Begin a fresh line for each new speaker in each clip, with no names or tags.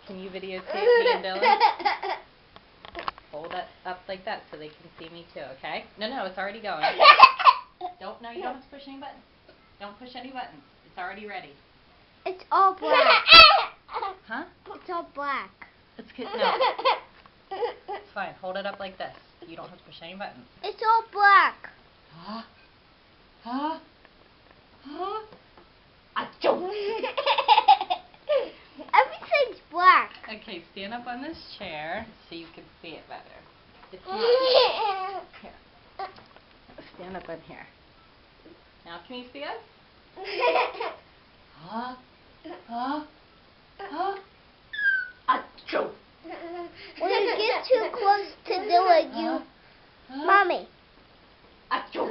Can you videotape me and Dylan? Hold it up like that so they can see me too, okay? No, it's already going. You don't have to push any buttons. Don't push any buttons. It's already ready.
It's all black.
Huh?
It's all black.
It's good. No. It's fine. Hold it up like this. You don't have to push any buttons.
It's all black.
Huh? Huh? Huh? Achoo!
Everything's black.
Okay, stand up on this chair so you can see it better. It's not. Here. Stand up on here. Now can you see us? Huh? Huh? Huh? Achoo!
When you get too close to Dylan, you... Mommy.
Achoo!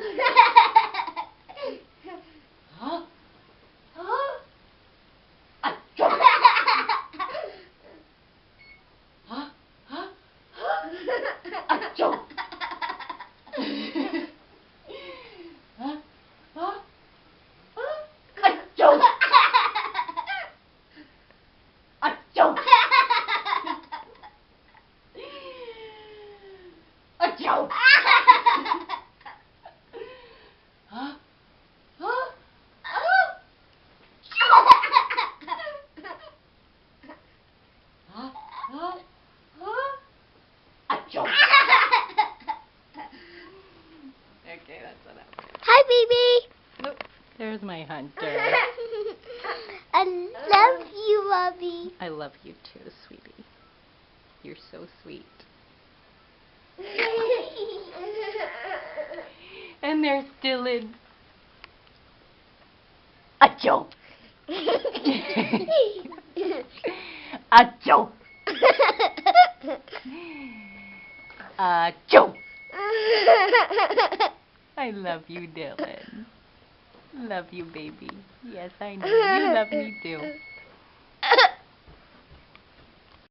Huh? Huh? Achoo! Huh? Huh? Achoo! Huh? Huh? Achoo! Achoo! Achoo! Huh? Huh? Huh? Huh? Huh? Achoo! Okay, that's enough.
Hi, baby.
Nope. There's my hunter.
I love you, Mommy.
I love you too, sweetie. You're so sweet. And there's Dylan. Achoo! Achoo! Achoo! I love you, Dylan. Love you, baby. Yes, I know. You love me too.